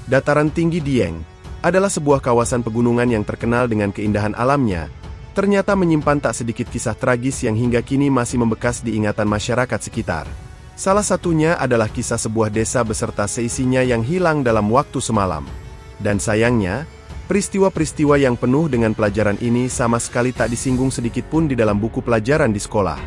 Dataran tinggi Dieng adalah sebuah kawasan pegunungan yang terkenal dengan keindahan alamnya, ternyata menyimpan tak sedikit kisah tragis yang hingga kini masih membekas di ingatan masyarakat sekitar. Salah satunya adalah kisah sebuah desa beserta seisinya yang hilang dalam waktu semalam. Dan sayangnya, peristiwa-peristiwa yang penuh dengan pelajaran ini sama sekali tak disinggung sedikit pun di dalam buku pelajaran di sekolah.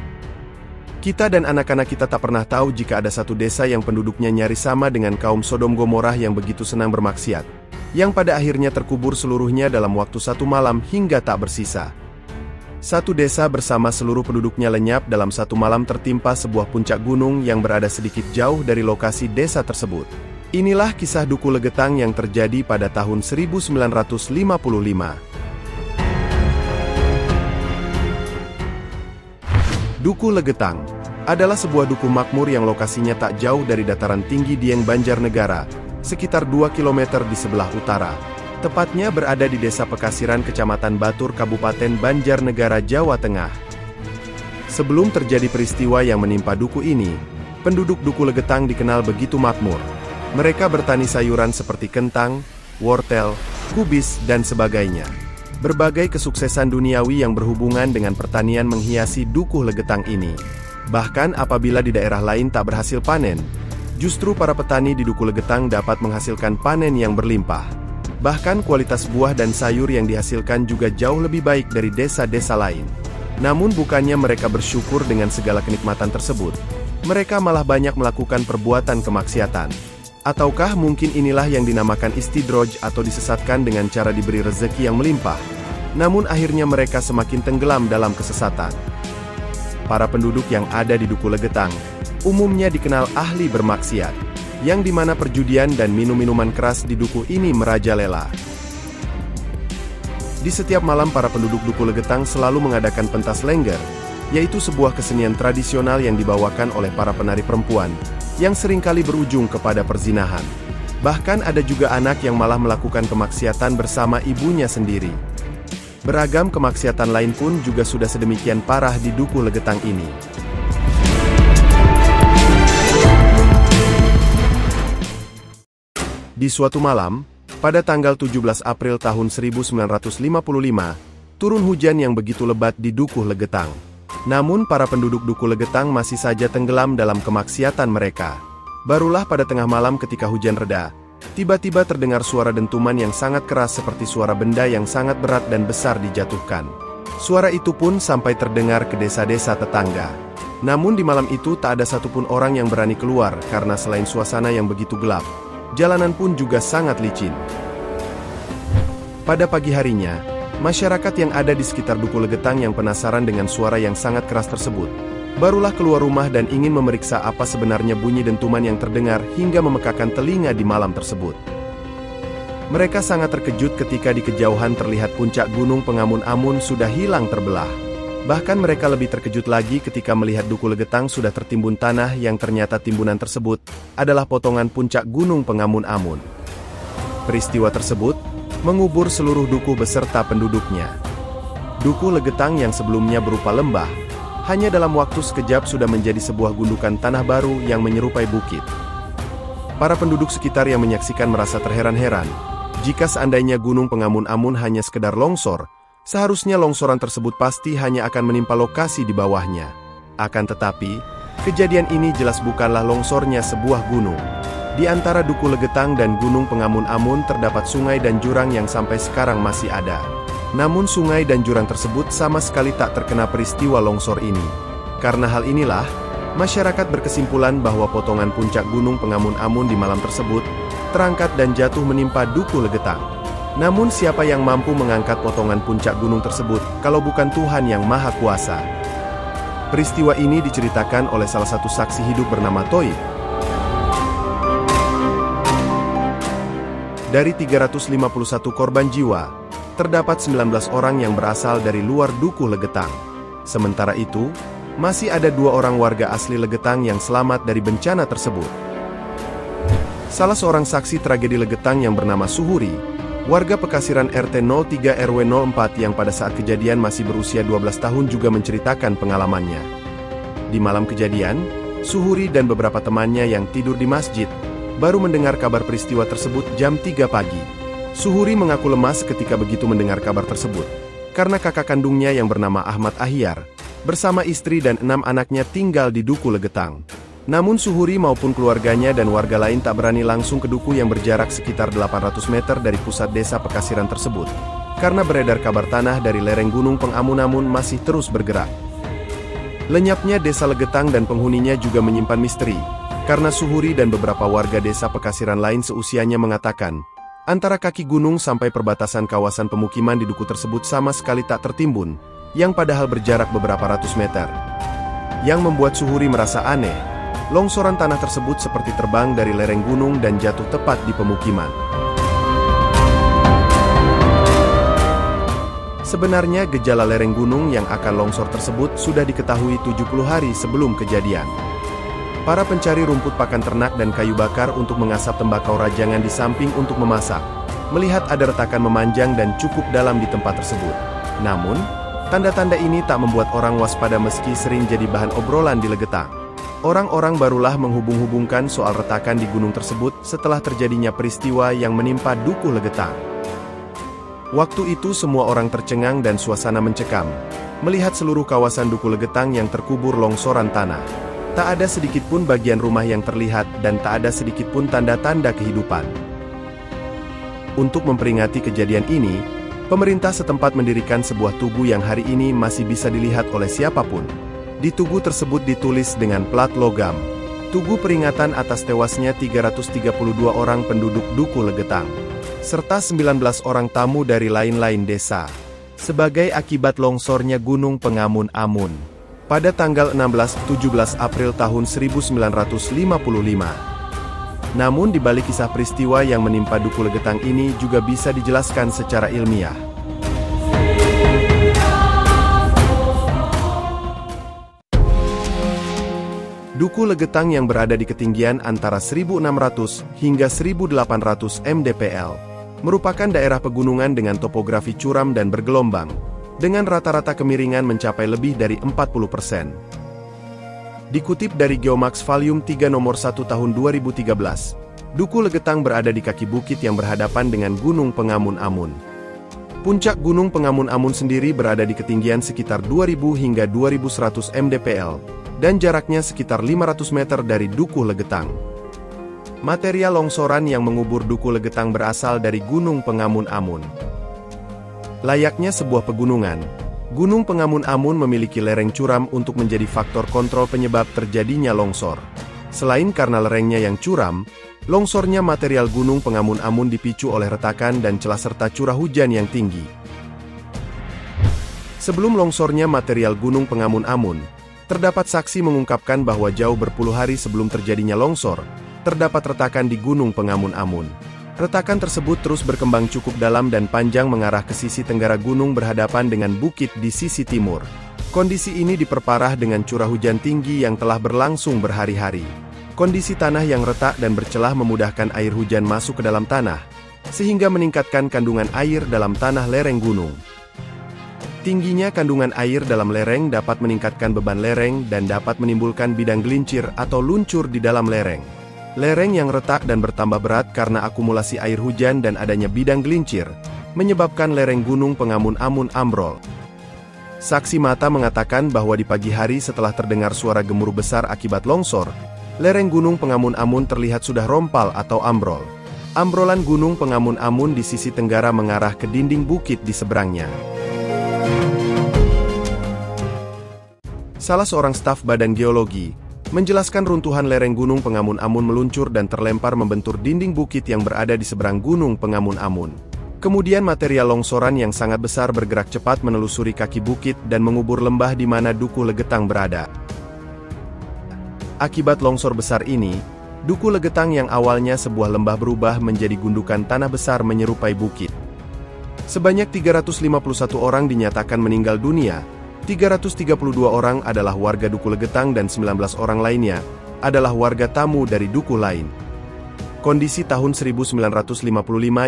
Kita dan anak-anak kita tak pernah tahu jika ada satu desa yang penduduknya nyaris sama dengan kaum Sodom Gomorrah yang begitu senang bermaksiat, yang pada akhirnya terkubur seluruhnya dalam waktu satu malam hingga tak bersisa. Satu desa bersama seluruh penduduknya lenyap dalam satu malam tertimpa sebuah puncak gunung yang berada sedikit jauh dari lokasi desa tersebut. Inilah kisah Duku Legetang yang terjadi pada tahun 1955. Duku Legetang adalah sebuah duku makmur yang lokasinya tak jauh dari dataran tinggi Dieng Banjarnegara, sekitar 2 km di sebelah utara. Tepatnya berada di Desa Pekasiran, Kecamatan Batur, Kabupaten Banjarnegara, Jawa Tengah. Sebelum terjadi peristiwa yang menimpa duku ini, penduduk Duku Legetang dikenal begitu makmur. Mereka bertani sayuran seperti kentang, wortel, kubis, dan sebagainya. Berbagai kesuksesan duniawi yang berhubungan dengan pertanian menghiasi Duku Legetang ini. Bahkan apabila di daerah lain tak berhasil panen, justru para petani di Duku Legetang dapat menghasilkan panen yang berlimpah. Bahkan kualitas buah dan sayur yang dihasilkan juga jauh lebih baik dari desa-desa lain. Namun bukannya mereka bersyukur dengan segala kenikmatan tersebut, mereka malah banyak melakukan perbuatan kemaksiatan. Ataukah mungkin inilah yang dinamakan istidroj atau disesatkan dengan cara diberi rezeki yang melimpah, namun akhirnya mereka semakin tenggelam dalam kesesatan. Para penduduk yang ada di Duku Legetang umumnya dikenal ahli bermaksiat, yang dimana perjudian dan minum-minuman keras di duku ini merajalela. Di setiap malam para penduduk Duku Legetang selalu mengadakan pentas lengger, yaitu sebuah kesenian tradisional yang dibawakan oleh para penari perempuan, yang seringkali berujung kepada perzinahan. Bahkan ada juga anak yang malah melakukan kemaksiatan bersama ibunya sendiri. Beragam kemaksiatan lain pun juga sudah sedemikian parah di Duku Legetang ini. Di suatu malam, pada tanggal 17 April tahun 1955, turun hujan yang begitu lebat di Duku Legetang. Namun para penduduk Duku Legetang masih saja tenggelam dalam kemaksiatan mereka. Barulah pada tengah malam ketika hujan reda, tiba-tiba terdengar suara dentuman yang sangat keras seperti suara benda yang sangat berat dan besar dijatuhkan. Suara itu pun sampai terdengar ke desa-desa tetangga. Namun di malam itu tak ada satupun orang yang berani keluar karena selain suasana yang begitu gelap, jalanan pun juga sangat licin. Pada pagi harinya, masyarakat yang ada di sekitar Duku Legetang yang penasaran dengan suara yang sangat keras tersebut, barulah keluar rumah dan ingin memeriksa apa sebenarnya bunyi dentuman yang terdengar hingga memekakan telinga di malam tersebut. Mereka sangat terkejut ketika di kejauhan terlihat puncak gunung Pengamun-Amun sudah hilang terbelah. Bahkan mereka lebih terkejut lagi ketika melihat Duku Legetang sudah tertimbun tanah yang ternyata timbunan tersebut adalah potongan puncak gunung Pengamun-Amun. Peristiwa tersebut mengubur seluruh duku beserta penduduknya. Duku Legetang yang sebelumnya berupa lembah, hanya dalam waktu sekejap sudah menjadi sebuah gundukan tanah baru yang menyerupai bukit. Para penduduk sekitar yang menyaksikan merasa terheran-heran, jika seandainya gunung Pengamun-Amun hanya sekedar longsor, seharusnya longsoran tersebut pasti hanya akan menimpa lokasi di bawahnya. Akan tetapi, kejadian ini jelas bukanlah longsornya sebuah gunung. Di antara Duku Legetang dan Gunung Pengamun-Amun terdapat sungai dan jurang yang sampai sekarang masih ada. Namun sungai dan jurang tersebut sama sekali tak terkena peristiwa longsor ini. Karena hal inilah, masyarakat berkesimpulan bahwa potongan puncak Gunung Pengamun-Amun di malam tersebut terangkat dan jatuh menimpa Duku Legetang. Namun siapa yang mampu mengangkat potongan puncak gunung tersebut kalau bukan Tuhan yang Maha Kuasa? Peristiwa ini diceritakan oleh salah satu saksi hidup bernama Toib. Dari 351 korban jiwa, terdapat 19 orang yang berasal dari luar Duku Legetang. Sementara itu, masih ada 2 orang warga asli Legetang yang selamat dari bencana tersebut. Salah seorang saksi tragedi Legetang yang bernama Suhuri, warga Pekasiran RT 03 RW 04 yang pada saat kejadian masih berusia 12 tahun juga menceritakan pengalamannya. Di malam kejadian, Suhuri dan beberapa temannya yang tidur di masjid, baru mendengar kabar peristiwa tersebut jam 3 pagi. Suhuri mengaku lemas ketika begitu mendengar kabar tersebut, karena kakak kandungnya yang bernama Ahmad Ahyar, bersama istri dan 6 anaknya tinggal di Duku Legetang. Namun Suhuri maupun keluarganya dan warga lain tak berani langsung ke duku yang berjarak sekitar 800 meter dari pusat desa Pekasiran tersebut, karena beredar kabar tanah dari lereng Gunung Pengamun-Amun masih terus bergerak. Lenyapnya desa Legetang dan penghuninya juga menyimpan misteri, karena Suhuri dan beberapa warga desa Pekasiran lain seusianya mengatakan, antara kaki gunung sampai perbatasan kawasan pemukiman di duku tersebut sama sekali tak tertimbun, yang padahal berjarak beberapa ratus meter. Yang membuat Suhuri merasa aneh, longsoran tanah tersebut seperti terbang dari lereng gunung dan jatuh tepat di pemukiman. Sebenarnya gejala lereng gunung yang akan longsor tersebut sudah diketahui 70 hari sebelum kejadian. Para pencari rumput pakan ternak dan kayu bakar untuk mengasap tembakau rajangan di samping untuk memasak, melihat ada retakan memanjang dan cukup dalam di tempat tersebut. Namun, tanda-tanda ini tak membuat orang waspada meski sering jadi bahan obrolan di Legetang. Orang-orang barulah menghubung-hubungkan soal retakan di gunung tersebut setelah terjadinya peristiwa yang menimpa Duku Legetang. Waktu itu semua orang tercengang dan suasana mencekam, melihat seluruh kawasan Duku Legetang yang terkubur longsoran tanah. Tak ada sedikit pun bagian rumah yang terlihat dan tak ada sedikit pun tanda-tanda kehidupan. Untuk memperingati kejadian ini, pemerintah setempat mendirikan sebuah tugu yang hari ini masih bisa dilihat oleh siapapun. Di tugu tersebut ditulis dengan plat logam, Tugu peringatan atas tewasnya 332 orang penduduk Duku Legetang, serta 19 orang tamu dari lain-lain desa, sebagai akibat longsornya Gunung Pengamun-Amun, pada tanggal 16-17 April tahun 1955. Namun di balik kisah peristiwa yang menimpa Duku Legetang ini juga bisa dijelaskan secara ilmiah. Duku Legetang yang berada di ketinggian antara 1.600 hingga 1.800 mdpl, merupakan daerah pegunungan dengan topografi curam dan bergelombang, dengan rata-rata kemiringan mencapai lebih dari 40%. Dikutip dari Geomax Volume 3 nomor 1 tahun 2013, Duku Legetang berada di kaki bukit yang berhadapan dengan Gunung Pengamun-Amun. Puncak Gunung Pengamun-Amun sendiri berada di ketinggian sekitar 2.000 hingga 2.100 mdpl, dan jaraknya sekitar 500 meter dari Duku Legetang. Material longsoran yang mengubur Duku Legetang berasal dari Gunung Pengamun-Amun. Layaknya sebuah pegunungan, Gunung Pengamun-Amun memiliki lereng curam untuk menjadi faktor kontrol penyebab terjadinya longsor. Selain karena lerengnya yang curam, longsornya material Gunung Pengamun-Amun dipicu oleh retakan dan celah serta curah hujan yang tinggi. Sebelum longsornya material Gunung Pengamun-Amun, terdapat saksi mengungkapkan bahwa jauh berpuluh hari sebelum terjadinya longsor, terdapat retakan di Gunung Pengamun-Amun. Retakan tersebut terus berkembang cukup dalam dan panjang mengarah ke sisi tenggara gunung berhadapan dengan bukit di sisi timur. Kondisi ini diperparah dengan curah hujan tinggi yang telah berlangsung berhari-hari. Kondisi tanah yang retak dan bercelah memudahkan air hujan masuk ke dalam tanah, sehingga meningkatkan kandungan air dalam tanah lereng gunung. Tingginya kandungan air dalam lereng dapat meningkatkan beban lereng dan dapat menimbulkan bidang gelincir atau luncur di dalam lereng. Lereng yang retak dan bertambah berat karena akumulasi air hujan dan adanya bidang gelincir, menyebabkan lereng Gunung Pengamun-Amun ambrol. Saksi mata mengatakan bahwa di pagi hari setelah terdengar suara gemuruh besar akibat longsor, lereng Gunung Pengamun-Amun terlihat sudah rompal atau ambrol. Ambrolan Gunung Pengamun-Amun di sisi tenggara mengarah ke dinding bukit di seberangnya. Salah seorang staf Badan Geologi menjelaskan runtuhan lereng Gunung Pengamun-Amun meluncur dan terlempar membentur dinding bukit yang berada di seberang Gunung Pengamun-Amun. Kemudian material longsoran yang sangat besar bergerak cepat menelusuri kaki bukit dan mengubur lembah di mana Duku Legetang berada. Akibat longsor besar ini, Duku Legetang yang awalnya sebuah lembah berubah menjadi gundukan tanah besar menyerupai bukit. Sebanyak 351 orang dinyatakan meninggal dunia, 332 orang adalah warga Duku Legetang dan 19 orang lainnya adalah warga tamu dari duku lain. Kondisi tahun 1955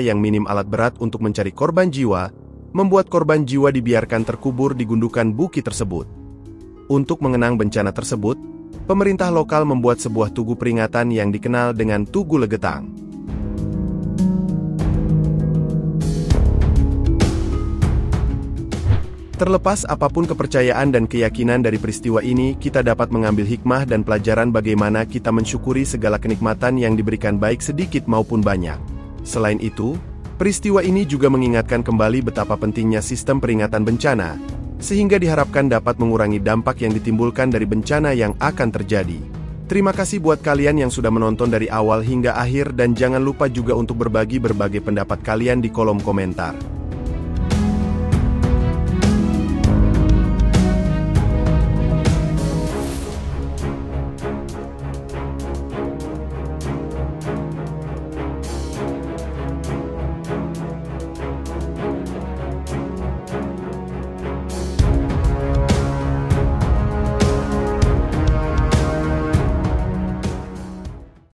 yang minim alat berat untuk mencari korban jiwa, membuat korban jiwa dibiarkan terkubur di gundukan bukit tersebut. Untuk mengenang bencana tersebut, pemerintah lokal membuat sebuah tugu peringatan yang dikenal dengan Tugu Legetang. Terlepas apapun kepercayaan dan keyakinan dari peristiwa ini, kita dapat mengambil hikmah dan pelajaran bagaimana kita mensyukuri segala kenikmatan yang diberikan baik sedikit maupun banyak. Selain itu, peristiwa ini juga mengingatkan kembali betapa pentingnya sistem peringatan bencana, sehingga diharapkan dapat mengurangi dampak yang ditimbulkan dari bencana yang akan terjadi. Terima kasih buat kalian yang sudah menonton dari awal hingga akhir dan jangan lupa juga untuk berbagi berbagai pendapat kalian di kolom komentar.